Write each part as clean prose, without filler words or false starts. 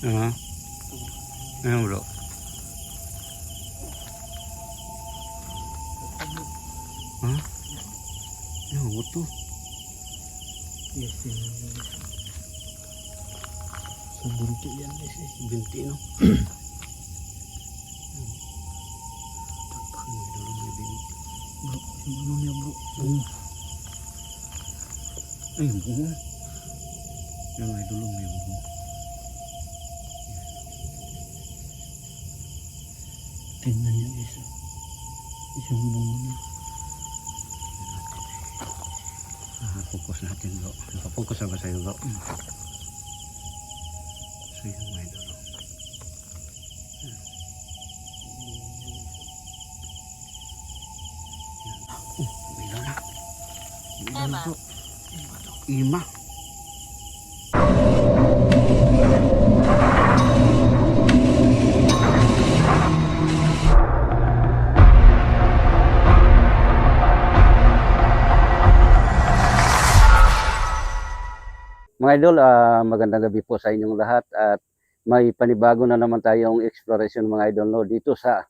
Ayan bro. Ayan, buto. Yes, so bunti yan guys eh. Binti no. Tapak mo idol may binti. Bro, yung ano niya bro. Ay, bungo. Yan idol may bungo. Tingnan niyo guys. Yung bungo niya. Focus natin bro. Nakapokus na ba sa'yo bro? So yun mga idol. May na. Ima. Ima. Mga idol, magandang gabi po sa inyong lahat at may panibago na naman tayong exploration mga idol no, dito sa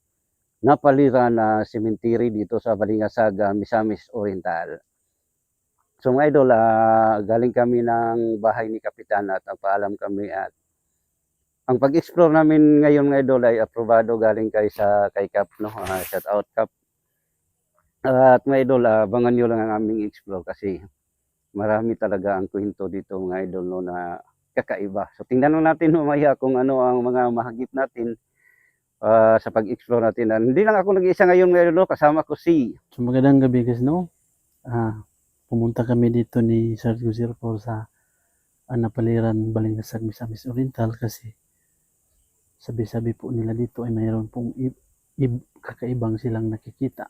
napaliran na cemetery dito sa Balingasag, Misamis Oriental. So mga idol, galing kami ng bahay ni Kapitan at nagpaalam kami at ang pag-explore namin ngayon mga idol ay aprobado galing kay Kap, no? Shout out Kap. At mga idol, abangan nyo lang ang aming explore kasi marami talaga ang kwento dito mga idol no, na kakaiba. So tingnan natin mamaya kung ano ang mga mahagip natin sa pag-explore natin. Hindi lang ako nag-iisa ngayon mga idol no, kasama ko si... So magandang gabi guys no. Pumunta kami dito ni Sir 04 sa Napaliran, Balingasag, Misamis Oriental kasi sabi-sabi po nila dito ay mayroon pong kakaibang silang nakikita.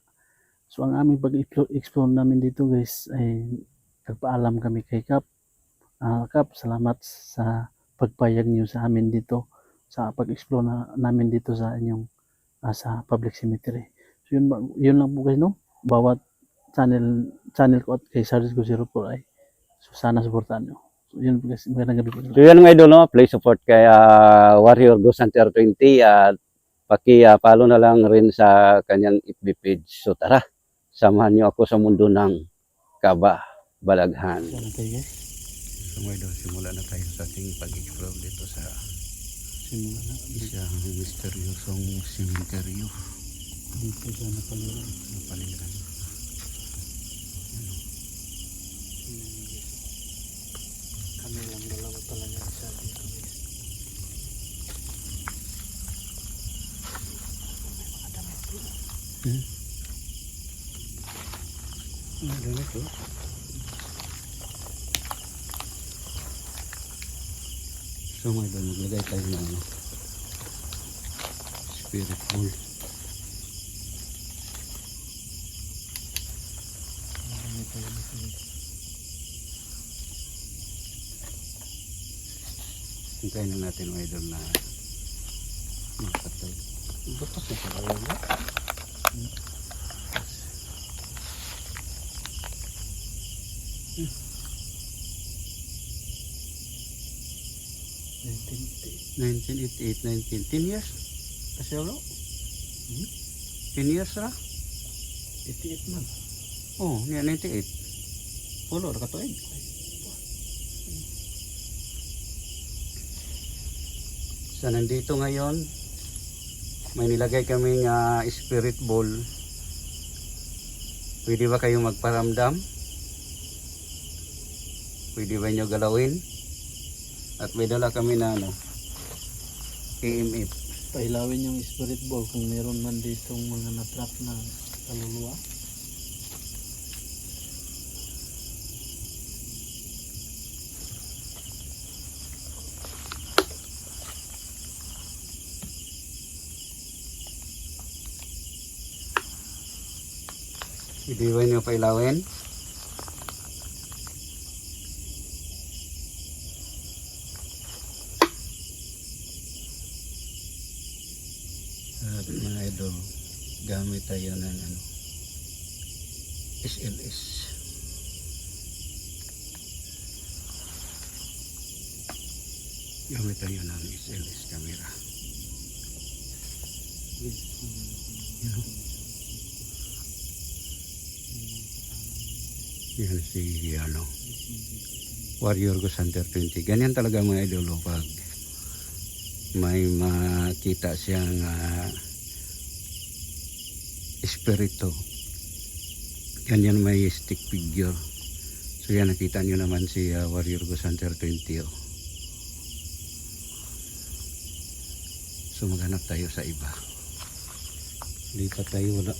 So ang aming pag-explore namin dito guys ay nagpaalam kami kay Kap. Kap, salamat sa pagpayag niyo sa amin dito sa pag-explore namin dito sa inyong sa public cemetery. So yun lang po guys no. Bawat channel ko at kay Sarge 04 ay so sana suportahan nyo. So yun po guys, magandang gabi po. So yan mga idol no, play support kay Warrior Ghost Hunter 20 at paki-follow na lang rin sa kanyang FB page. So tara, samahan niyo ako sa mundo ng Kaba Balaghan. So mga idol, simula na tayo sa ating pag-explore dito sa isang misteryosong sementeryo Dito sa Napaliran. Napaliran. Kami lang dalawa talaga sa dito guys. Ano dami to? So mga idol, maglagay tayo ng ano, spirit bowl. Hintayin na natin mga idol na makatay. Butas na pala wala. 1988, 10 years? Kasi ulo? 10 years na? 88 man. Oh, niya 98. Pulo, nakatuig. So, nandito ngayon, may nilagay kaming spirit ball. Pwede ba kayong magparamdam? Pwede ba nyo galawin? At may dala kami na ano, EMF. Pailawin yung spirit ball kung meron man ditong mga natrap na kaluluwa. Pwede ba nyo pailawin? At mga idol, gamit tayo ng ano, SLS. Gamit tayo ng SLS camera. Yan si Warrior Ghost Hunter 20. Ganyan talaga mga idolo pag may makita siyang espiritu. Ganyan may stick figure. So yan, nakita nyo naman si Warrior Ghost Hunter 20. So maghanap tayo sa iba. Lipat tayo, wala.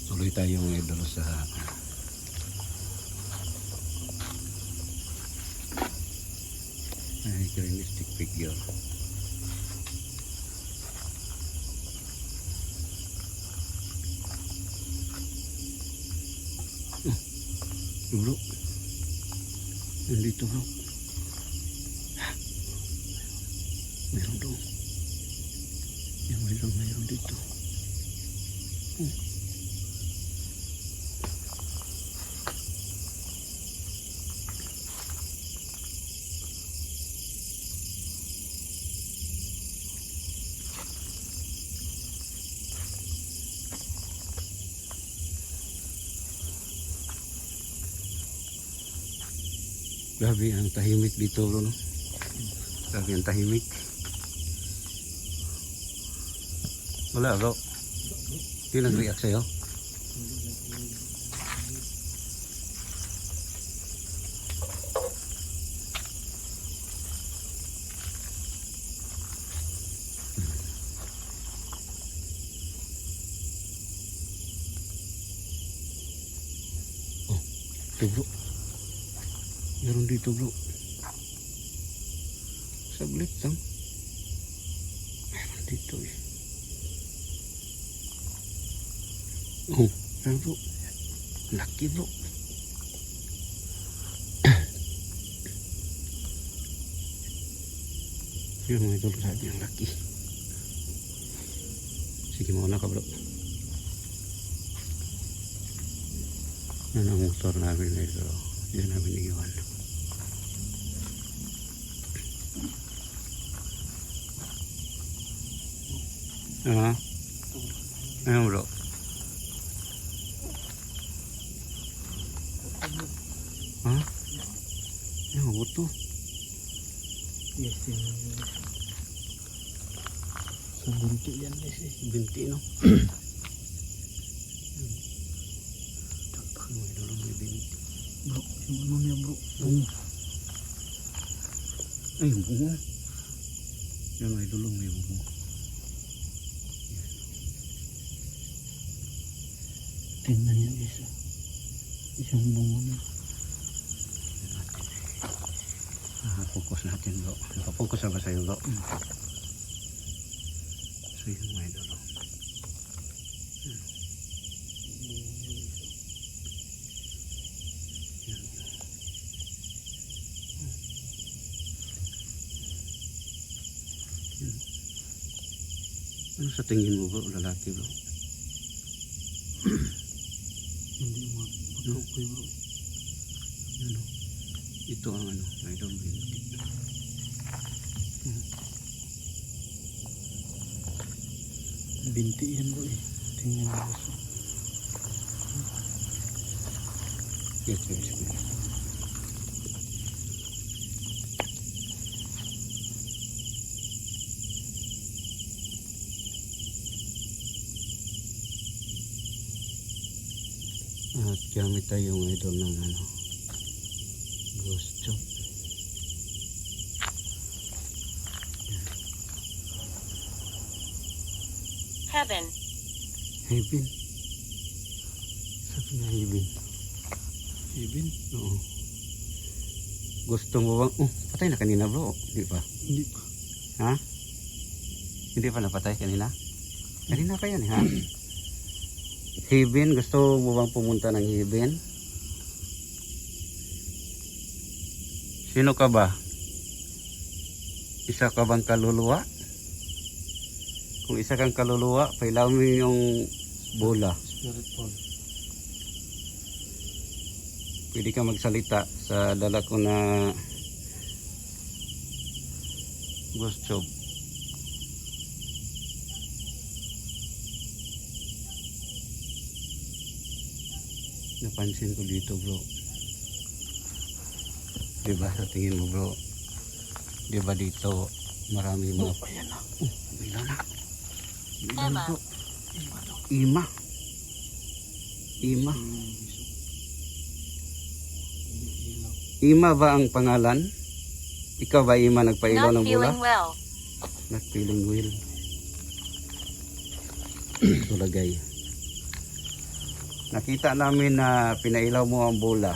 Tuloy tayo ng idol sa green stick figure. Bro, nandito bro. Meron doon. Yan, mayroon dito. Grabe ang tahimik dito bro, no? Grabe ang tahimik. Wala bro. Hindi nag-react sa'yo? Oh, ito bro. Meron dito bro. Saglit lang. Meron dito eh. Oh, meron bro. Laki bro. Yung mga idol sabi ang laki. Sige, mauna ka bro. Yan ang motor namin na ito. Yan namin iwan. Ayan bro. Ayan, buto. Yes, yun. Sa bunti yan guys eh. Binti no. Tatak mo idol, may binti. Bro, yung ano niya bro. Ay, yung bungo. Yan mga idol, may bungo. Tingnan niya guys. Yung bungo niya. Focus natin bro. Nakapokus na ba sa'yo bro? So yun mga idol. Ano sa tingin mo bro? Lalaki bro? Hindi mo matukoy bro. Ano? Ito ang ano, idol binti. Binti yan bro eh. Tingnan mo guys. Yes, yes, yes. At gamit tayo ng idol ng ano, ghost chop. Heaven. Heaven. Sabi nga heaven. Heaven? Oo. Gusto mo bang, patay na kanina bro, di ba? Hindi pa. Ha? Hindi pa napatay kanina? Kanina pa yan ha? Heaven, gusto mo bang pumunta ng heaven? Sino ka ba? Isa ka bang kaluluwa? Kung isa kang kaluluwa, pailaw mo yung bola. Spirit ball. Pwede ka magsalita sa dala ko na ghost job. Napansin ko dito bro. Diba sa tingin mo bro? Diba dito marami mga Ayan na. Bila na. Bila na Emma. bro. Ima. Ima. Ima ba ang pangalan? Ikaw ba Ima nagpailaw Not ng bula? feeling well. Not feeling well. Tulagay. Nakita namin na pinailaw mo ang bola.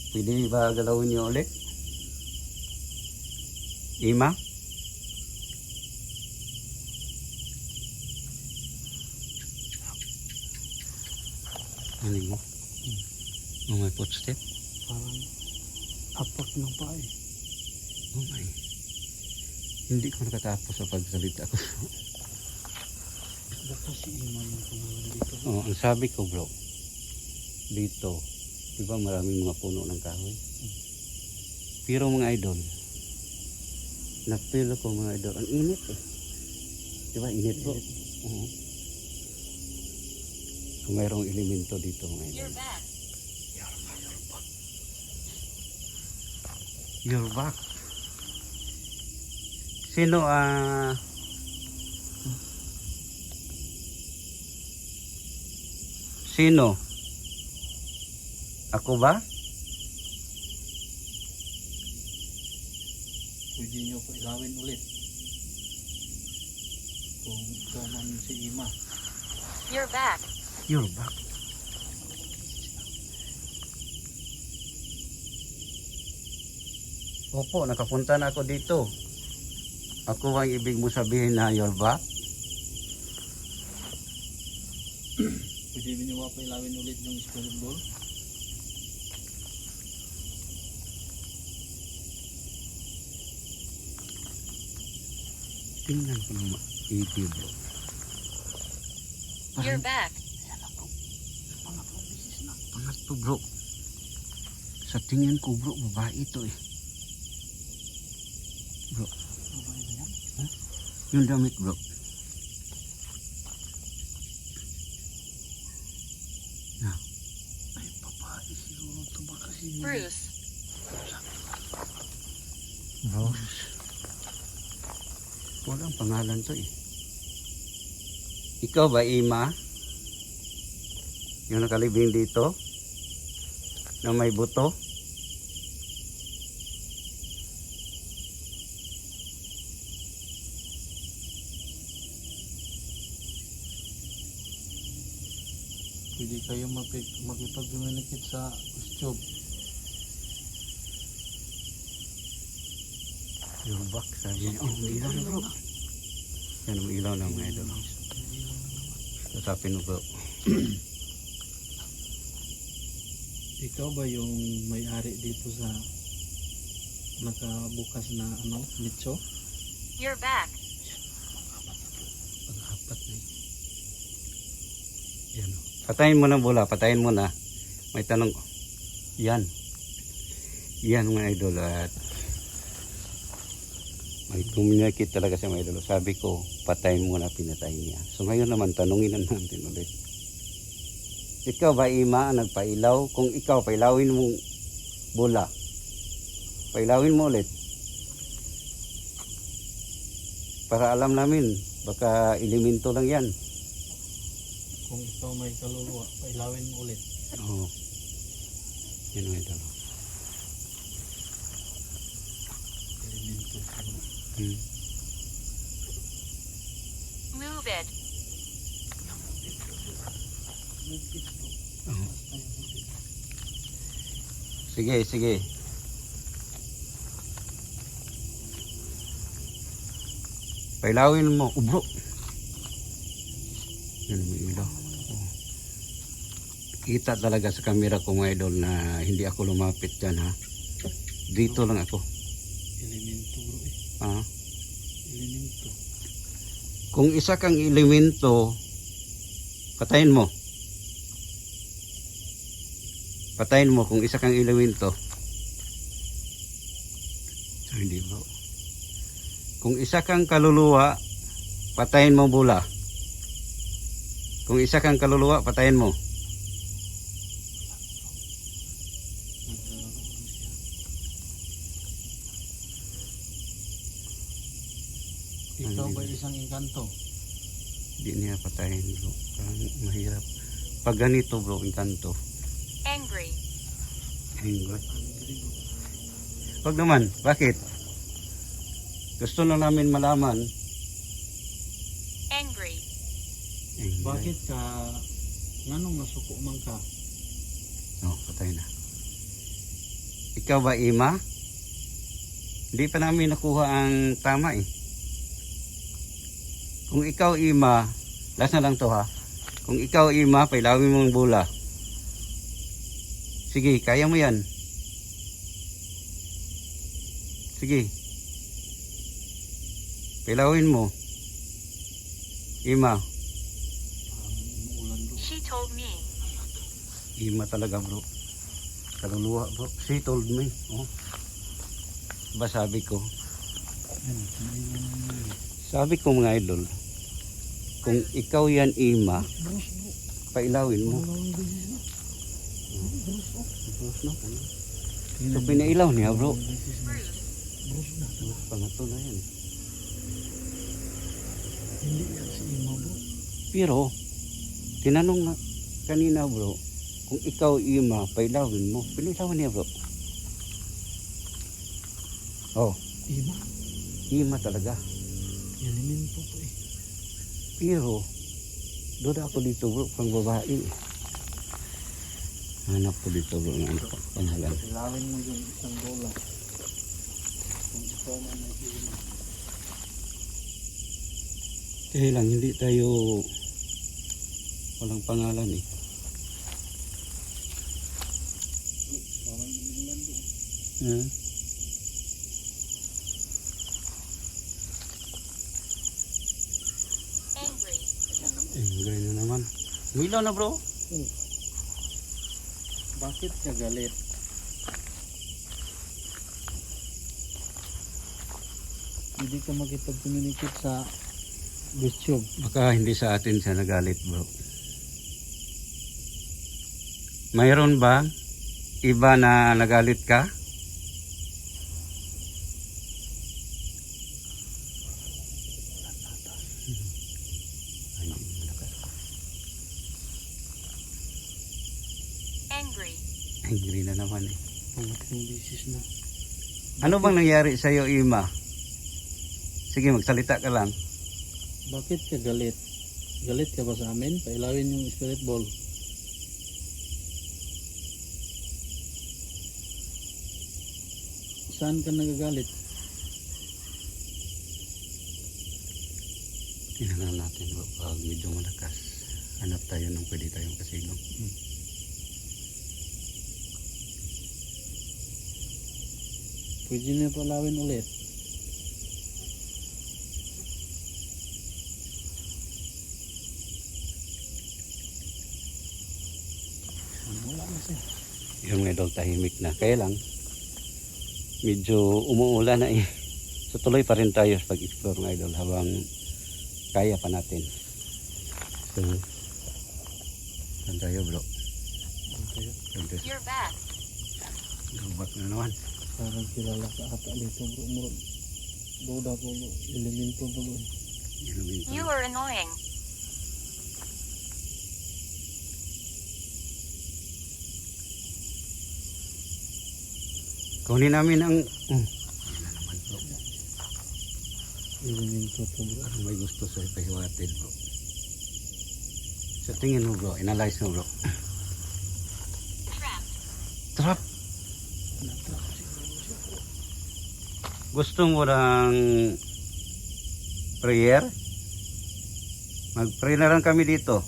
Pwede ba galawin niyo ulit? Ima? Ano mo? Oh, may footstep? Parang apak ng paa eh. Oh my. Hindi ko nakatapos sa pagsalita ko. Baka si Ima yung pangalan dito. Oh, ang sabi ko bro, dito, di ba maraming mga puno ng kahoy? Pero mga idol, napilo ko mga idol, ang init eh. Di ba init bro? Oo. So mayroong elemento dito mga idol. You're back. You're back. Sino Sino? Ako ba? Pwede nyo po ilawin ulit. Kung ikaw man si Ima. You're back. You're back. Opo, nakapunta na ako dito. Ako ang ibig mo sabihin na you're back? Pwede nyo pa ilawin ulit yung spirit ball. Tingnan ko naman. Iti bro. You're back. Pangatlo bro. Sa tingin ko bro, babae ito eh. Bro. Babae ba yan? Yung damit bro. Ah, Ay, babae siguro ito ba kasi. Bruce. Rose. Walang pangalan to eh. Ikaw ba Ima? Yung nakalibing dito? Na may buto? Pwede kayo makipag-communicate sa job. Yung back sabi niya. Oh, ilaw na bro. Yan ang ilaw na mga idol. Kasapin mo bro. Ikaw ba yung may-ari dito sa nakabukas na nicho? You're back. Pang-apat na yun. Yan o. Patayin mo na bola. Patayin mo na. May tanong ko. Yan. Yan mga idol. At may communicate talaga sa mga idol. Sabi ko, patayin mo na, pinatayin niya. So ngayon naman, tanungin na natin ulit. Ikaw ba Ima ang nagpailaw? Kung ikaw, pailawin mong bola. Pailawin mo ulit. Para alam namin, baka elemento lang yan. Kung ikaw may kaluluwa, pailawin mo ulit. Oo. Yan mga idol. Elemento. Move it. Oo. Sige, sige. Pailawin mo. Bro. Yan ang ilaw. Oo. Kita talaga sa camera ko mga idol na hindi ako lumapit dyan ha. Dito lang ako. Elemento bro eh. Ha? Elemento. Kung isa kang elemento, patayin mo. Patayin mo kung isa kang elemento. So, hindi bro. Kung isa kang kaluluwa, patayin mo bula. Kung isa kang kaluluwa, patayin mo. Ikaw ba isang engkanto? Hindi niya patayin bro. Parang mahirap. Pag ganito bro, engkanto. Angry. Angry. Wag naman. Bakit? Gusto lang namin malaman. Angry. Angry. Bakit ka nganong nasuko man ka? Oh, patay na. Ikaw ba, Ima? Hindi pa namin nakuha ang tama eh. Kung ikaw, Ima, last na lang to ha. Kung ikaw, Ima, pailawin mo ang bula. Sige, kaya mo yan. Sige. Pailawin mo. Ima. She told me. Ima talaga bro. Kaluluwa bro. She told me. Oh. Ba sabi ko. Sabi ko mga idol. Kung ikaw yan Ima. Pailawin mo. So pinailaw niya bro. Pangatlo na yan. Hindi yan si Ima bro. Pero tinanong nga kanina bro. Kung ikaw Ima, pailawin mo. Pinailawan niya bro. Oh, Ima? Ima talaga. Elemento to eh. Pero duda ako dito bro, pang babae. Hanap ko dito bro ng ano, pangalan. Ilawin mo yung isang bola. Kung ikaw man ay Ima. Kaya lang, hindi tayo walang pangalan eh. Parang England eh. Hmm? Angry. Angry na naman. Milaw na bro. Bakit ka galit? Hindi ka makipag-communicate sa YouTube. Baka hindi sa atin siya nagalit bro. Mayroon ba iba na nagalit ka? Angry. Angry na naman eh. Pangatlong bisis na. Ano bang nangyari sa iyo Ima? Sige magsalita ka lang. Bakit ka galit? Galit ka ba sa amin? Pailawin yung spirit ball. Saan ka nagagalit? Tingnan natin bro, pag medyo malakas. Hanap tayo ng pwede tayong kasilong. Pwede na palawin ulit. Wala na siya. Yung mga idol tahimik na. Kaya lang, medyo umuulan na eh. So tuloy pa rin tayo sa pag-explore mga idol habang kaya pa natin. So, saan tayo bro? Okay. You're back. Gubat na naman. Parang kilala ka ata dito bro. Murag. Duda ko bro. Elemento to bro. You are annoying. Kunin namin ang... Yan na naman bro. Elemento to bro. Parang may gusto sa ipahiwatin bro. Sa tingin mo bro, analyze mo bro. Trap. Trap. Gusto mo ng prayer? Mag-pray na lang kami dito.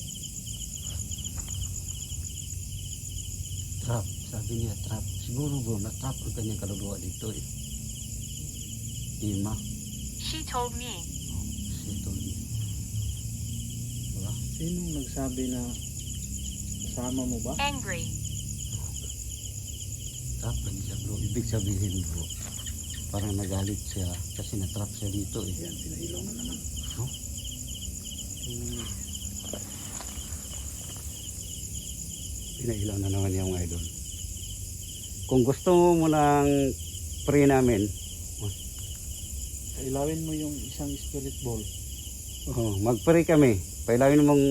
Trap. Sabi niya trap. Siguro bro, na-trap ang kanyang kaluluwa dito eh. Ima. She told me. She told me. Diba? Sinong nagsabi na kasama mo ba? Angry. Trap lagi siya bro. Ibig sabihin bro, parang nagalit siya kasi na-trap siya dito eh. Yan, pinailaw na naman. No? Pinailaw na naman yung idol. Kung gusto mo nang pre namin, Ilawin mo yung isang spirit ball. mag-pre kami. Pailawin mong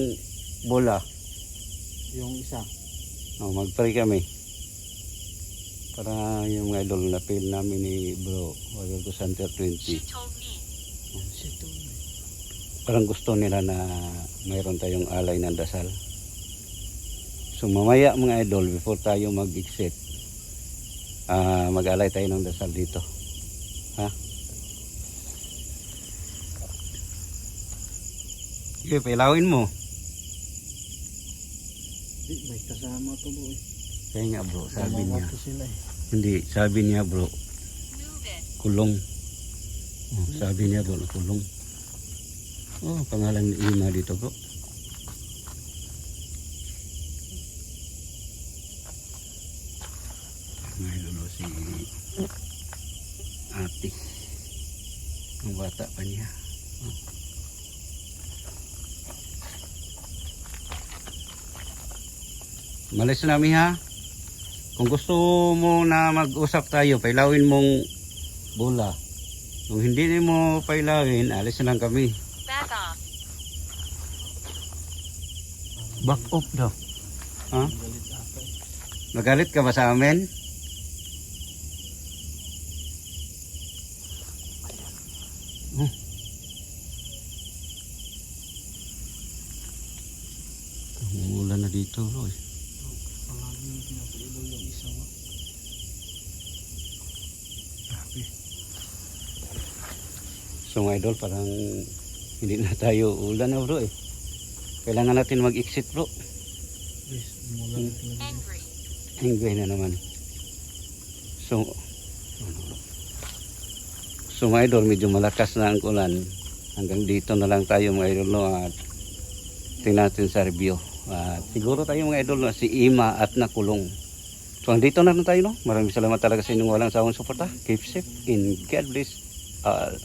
bola. Yung isa. Mag-pre kami. Para yung mga idol na pin namin ni bro, Warrior to Center She 20. told me. Sito. Parang gusto nila na mayroon tayong alay ng dasal. So mamaya mga idol, before tayo mag-exit, mag-alay tayo ng dasal dito. Ha? Sige, pailawin mo. May kasama to bro eh. Kaya nga bro, sabi Dalawa niya. to sila eh. Hindi, sabi niya bro, Move it. kulong. Sabi niya bro, kulong. Pangalan ni Ima dito bro. May lolo si ate. Ang bata pa niya. Malis na namin ha. Kung gusto mo na mag-usap tayo, pailawin mong bola. Kung hindi mo pailawin, alis na lang kami. Back off. Back off daw. Ha? Galit ata eh. Magalit ka ba sa amin? Oh. Umulan na dito bro eh. Palagi pinapailaw yung isa mo. Grabe. So mga idol, parang hindi na tayo ulan na bro eh. Kailangan natin mag-exit bro. Please, umulan talaga. Angry. Angry na naman. So mga idol, medyo malakas na ang ulan. Hanggang dito na lang tayo mga idol no, at tingnan natin sa review. At siguro tayo mga idol na si Ima at nakulong. So dito na lang tayo no. Maraming salamat talaga sa inyong walang sawang suporta. Keep safe and God bless all.